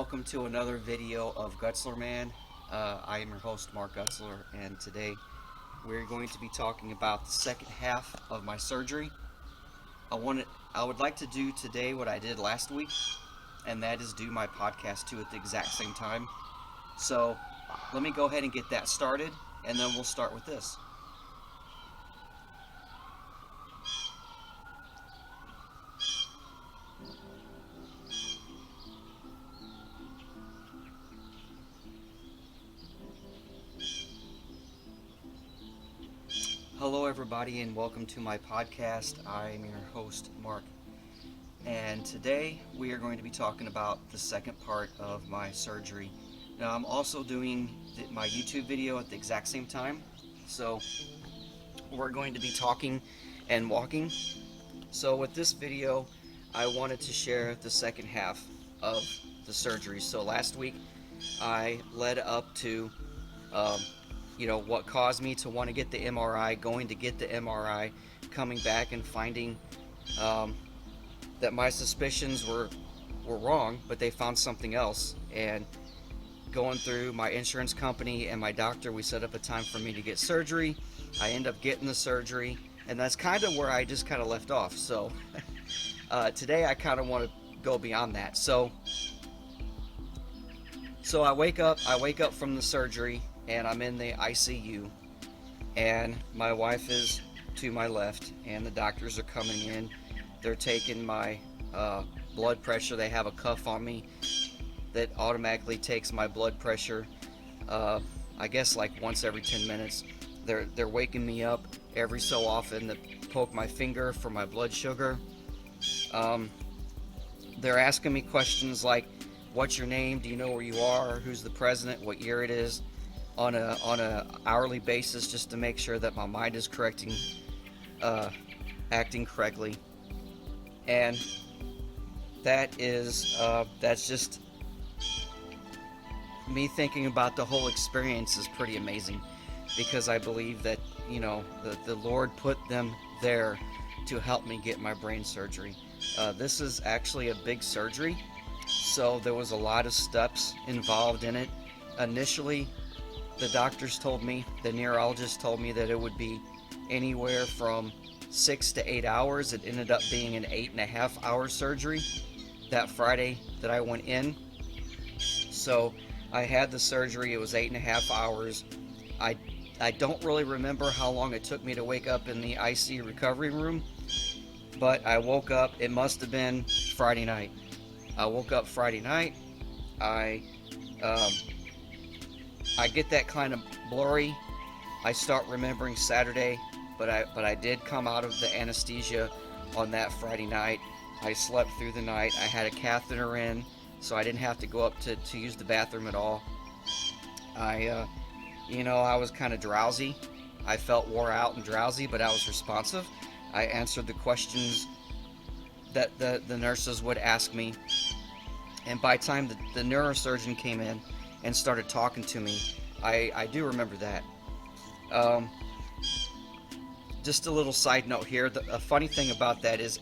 welcome to another video of Gutzler Man. I am your host, Mark Gutzler, and today we're going to be talking about the second half of my surgery. I would like to do today what I did last week, and that is do my podcast too at the exact same time. So let me go ahead and get that started, and then we'll start with this. Hello, everybody, and welcome to my podcast. I am your host, Mark, and today we are going to be talking about the second part of my surgery. Now, I'm also doing my YouTube video at the exact same time, so we're going to be talking and walking. So with this video, I wanted to share the second half of the surgery. So last week, I led up to what caused me to want to get the MRI, going to get the MRI, coming back and finding that my suspicions were wrong, but they found something else. And going through my insurance company and my doctor, we set up a time for me to get surgery. I end up getting the surgery, and that's kind of where I just kind of left off. So today I kind of want to go beyond that. So I wake up from the surgery, and I'm in the ICU, and my wife is to my left, and the doctors are coming in. They're taking my blood pressure. They have a cuff on me that automatically takes my blood pressure, I guess like once every 10 minutes. They're waking me up every so often to poke my finger for my blood sugar. They're asking me questions like, what's your name? Do you know where you are? Who's the president? What year it is? On a hourly basis, just to make sure that my mind is acting correctly. And that's just me thinking about the whole experience is pretty amazing, because I believe that the Lord put them there to help me get my brain surgery. This is actually a big surgery, so there was a lot of steps involved in it. Initially, the doctors told me, the neurologist told me that it would be anywhere from 6 to 8 hours. It ended up being an 8.5 hour surgery that Friday that I went in. So I had the surgery. It was 8.5 hours. I don't really remember how long it took me to wake up in the ICU recovery room, but I woke up, it must have been Friday night. I woke up Friday night. I get that kind of blurry. I start remembering Saturday, but I did come out of the anesthesia on that Friday night. I slept through the night. I had a catheter in, so I didn't have to go up to use the bathroom at all. I was kind of drowsy. I felt wore out and drowsy, but I was responsive. I answered the questions that the nurses would ask me. And by the time the neurosurgeon came in and started talking to me, I do remember that. Just a little side note here. A funny thing about that is,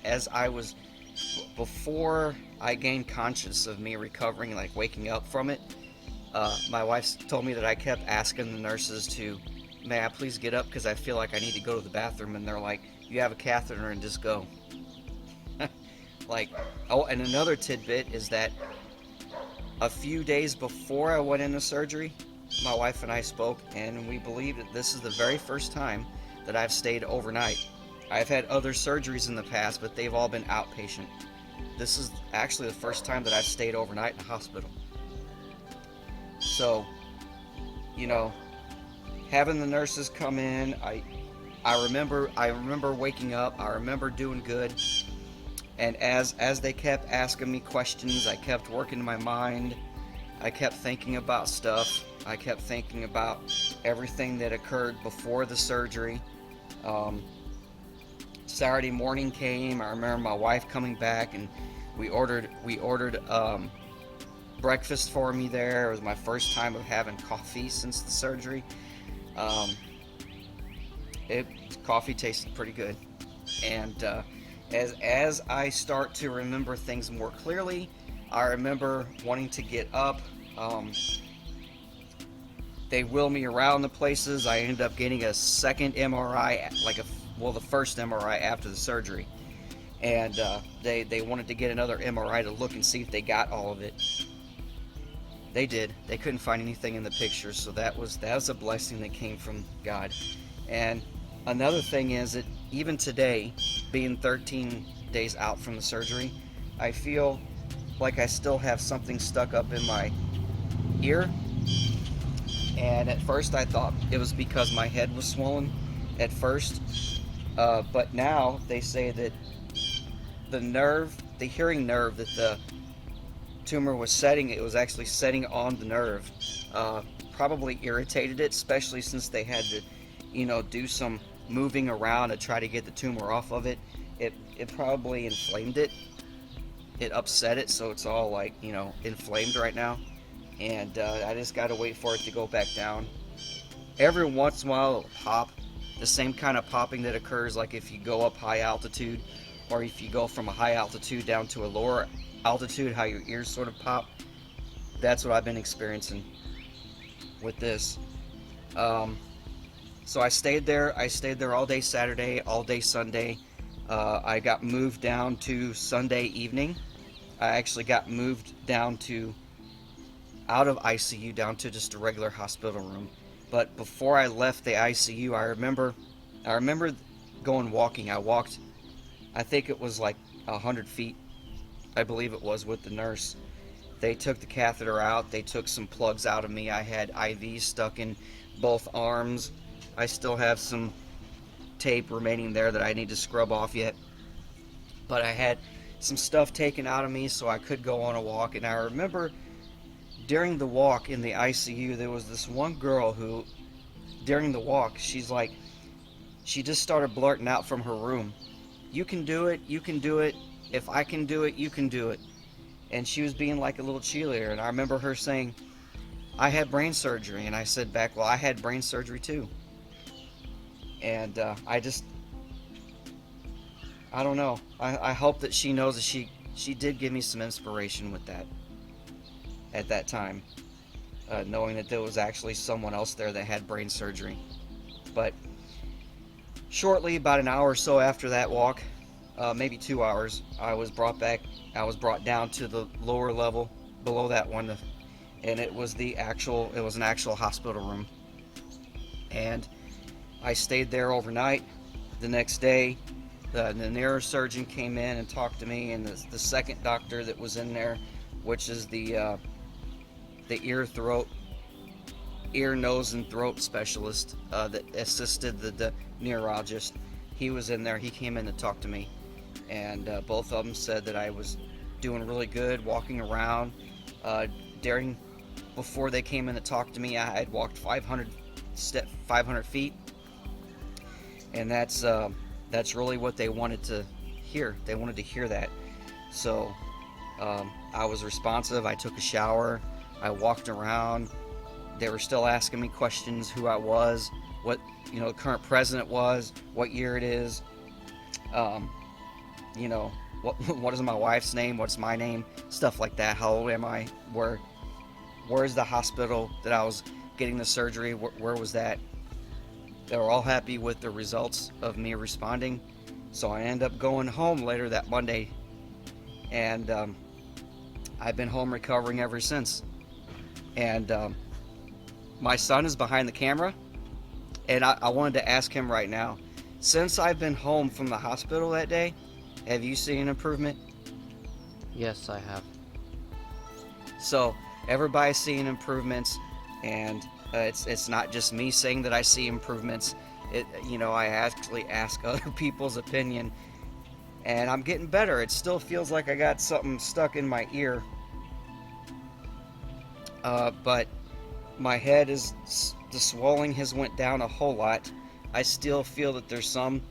before I gained conscious of me recovering, like waking up from it, my wife told me that I kept asking the nurses to, may I please get up because I feel like I need to go to the bathroom, and they're like, you have a catheter and just go. And another tidbit is that a few days before I went into surgery, my wife and I spoke, and we believe that this is the very first time that I've stayed overnight. I've had other surgeries in the past, but they've all been outpatient. This is actually the first time that I've stayed overnight in a hospital. So, having the nurses come in, I remember waking up. I remember doing good. And as they kept asking me questions, I kept working my mind. I kept thinking about stuff. I kept thinking about everything that occurred before the surgery. Saturday morning came. I remember my wife coming back, and we ordered breakfast for me there. It was my first time of having coffee since the surgery. Coffee tasted pretty good. And as I start to remember things more clearly, I remember wanting to get up. They wheel me around the places. I ended up getting a second MRI, the first MRI after the surgery, and they wanted to get another MRI to look and see if they got all of it. They did. They couldn't find anything in the pictures, so that was a blessing that came from God. And another thing is that even today, being 13 days out from the surgery, I feel like I still have something stuck up in my ear. And at first I thought it was because my head was swollen at first. But now they say that the hearing nerve that the tumor was setting, it was actually setting on the nerve. Probably irritated it, especially since they had to, do some moving around to try to get the tumor off of it. It probably inflamed it. It upset it, so it's all inflamed right now. And I just got to wait for it to go back down. Every once in a while it'll pop, the same kind of popping that occurs like if you go up high altitude, or if you go from a high altitude down to a lower altitude, how your ears sort of pop. That's what I've been experiencing with this. So I stayed there all day Saturday, all day Sunday. I got moved down to Sunday evening. I actually got moved out of ICU down to just a regular hospital room. But before I left the ICU, I remember going walking. I walked, I think it was like 100 feet, I believe it was, with the nurse. They took the catheter out. They took some plugs out of me. I had IVs stuck in both arms. I still have some tape remaining there that I need to scrub off yet. But I had some stuff taken out of me so I could go on a walk. And I remember during the walk in the ICU, there was this one girl who, during the walk, she just started blurting out from her room, "You can do it, you can do it. If I can do it, you can do it." And she was being like a little cheerleader. And I remember her saying, "I had brain surgery." And I said back, "Well, I had brain surgery too." And I don't know. I hope that she knows that she did give me some inspiration with that at that time, knowing that there was actually someone else there that had brain surgery. But shortly, about an hour or so after that walk, maybe 2 hours, I was brought down to the lower level below that one, and it was an actual hospital room. And I stayed there overnight. The next day, the neurosurgeon came in and talked to me, and the second doctor that was in there, which is the ear, nose, and throat specialist that assisted the neurologist, he was in there. He came in to talk to me, and both of them said that I was doing really good walking around. Before they came in to talk to me, I had walked 500 feet, and that's really what they wanted to hear. They wanted to hear that. So I was responsive. I took a shower. I walked around. They were still asking me questions: who I was, what the current president was, what year it is, what is my wife's name, what's my name, stuff like that. How old am I? Where's the hospital that I was getting the surgery? Where was that? They were all happy with the results of me responding. So I ended up going home later that Monday, and I've been home recovering ever since. And my son is behind the camera, and I wanted to ask him right now, since I've been home from the hospital that day, have you seen an improvement? Yes, I have. So everybody's seeing improvements, and it's not just me saying that I see improvements. I actually ask other people's opinion, and I'm getting better. It still feels like I got something stuck in my ear, but my head the swelling has went down a whole lot. I still feel that there's some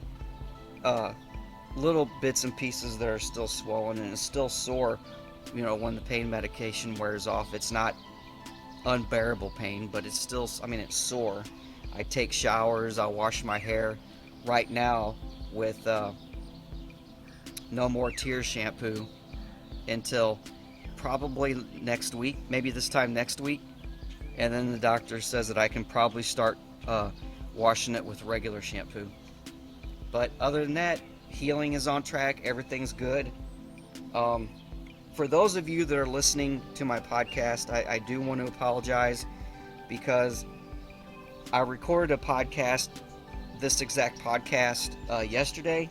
little bits and pieces that are still swollen, and it's still sore. When the pain medication wears off, it's not unbearable pain, but it's still, it's sore. I take showers. I wash my hair right now with No More Tears shampoo until probably next week, maybe this time next week. And then the doctor says that I can probably start washing it with regular shampoo. But other than that, healing is on track. Everything's good. For those of you that are listening to my podcast, I do want to apologize because I recorded a podcast, this exact podcast, yesterday,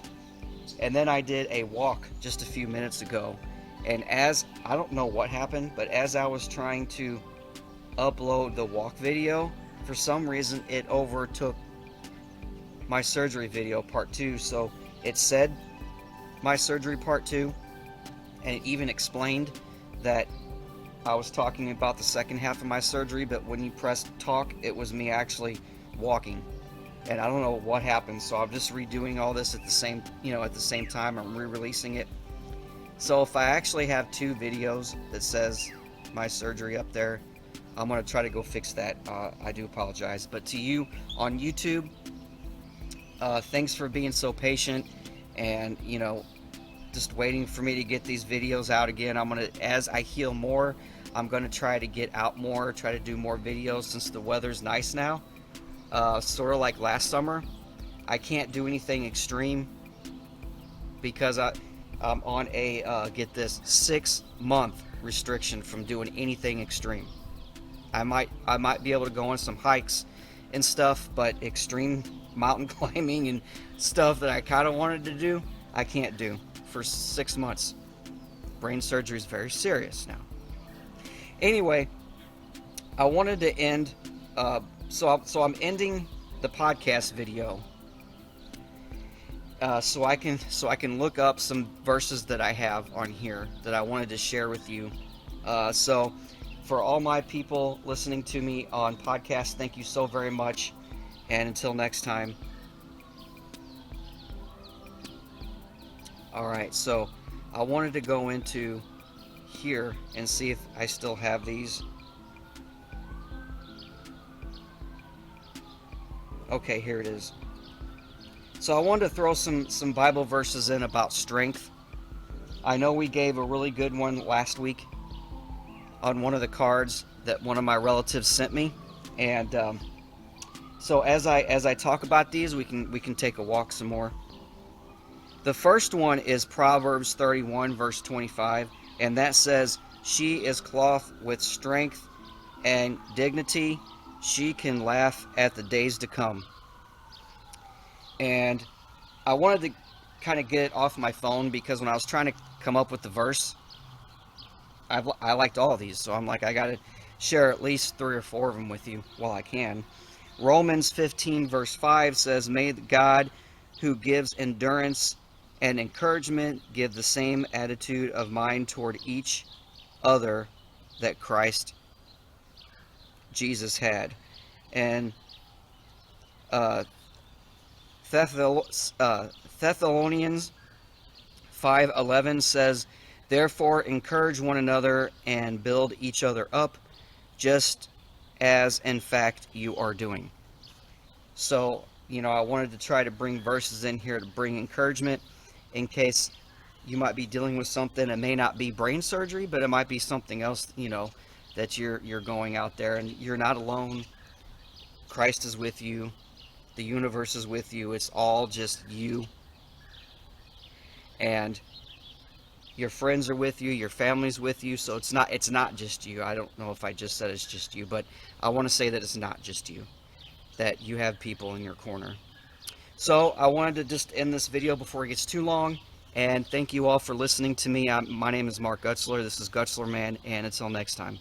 and then I did a walk just a few minutes ago. And I don't know what happened, but as I was trying to upload the walk video, for some reason it overtook my surgery video part 2. So it said my surgery part 2, and it even explained that I was talking about the second half of my surgery, but when you pressed talk, it was me actually walking. And I don't know what happened, so I'm just redoing all this at the same time. I'm re-releasing it. So if I actually have 2 videos that says my surgery up there, I'm going to try to go fix that. I do apologize. But to you on YouTube, thanks for being so patient and, just waiting for me to get these videos out again. As I heal more, I'm going to try to get out more, try to do more videos since the weather's nice now. Sort of like last summer. I can't do anything extreme because I'm on a, get this, 6-month restriction from doing anything extreme. I might be able to go on some hikes and stuff, but extreme mountain climbing and stuff that I kind of wanted to do, I can't do for 6 months. Brain surgery is very serious now. Anyway, I wanted to end, so I'm ending the podcast video so I can look up some verses that I have on here that I wanted to share with you. So for all my people listening to me on podcast, thank you so very much, and until next time. Alright, so I wanted to go into here and see if I still have these. Okay, here it is. So I wanted to throw some Bible verses in about strength. I know we gave a really good one last week on one of the cards that one of my relatives sent me, and so as I talk about these, we can take a walk some more. The first one is Proverbs 31 verse 25, and that says, "She is clothed with strength and dignity. She can laugh at the days to come." And I wanted to kind of get it off my phone because when I was trying to come up with the verse, I liked all of these, so I'm like, I gotta share at least 3 or 4 of them with you while I can. Romans 15 verse 5 says, "May God, who gives endurance and encouragement, give the same attitude of mind toward each other that Christ Jesus had." And Thessalonians 5:11 says, "Therefore encourage one another and build each other up, just as in fact you are doing." So, I wanted to try to bring verses in here to bring encouragement in case you might be dealing with something. It may not be brain surgery, but it might be something else, that you're going out there, and you're not alone. Christ is with you. The universe is with you. It's all just you. And your friends are with you, your family's with you, so it's not just you. I don't know if I just said it's just you, but I want to say that it's not just you, that you have people in your corner. So I wanted to just end this video before it gets too long, and thank you all for listening to me. My name is Mark Gutzler. This is Gutzler Man, and until next time.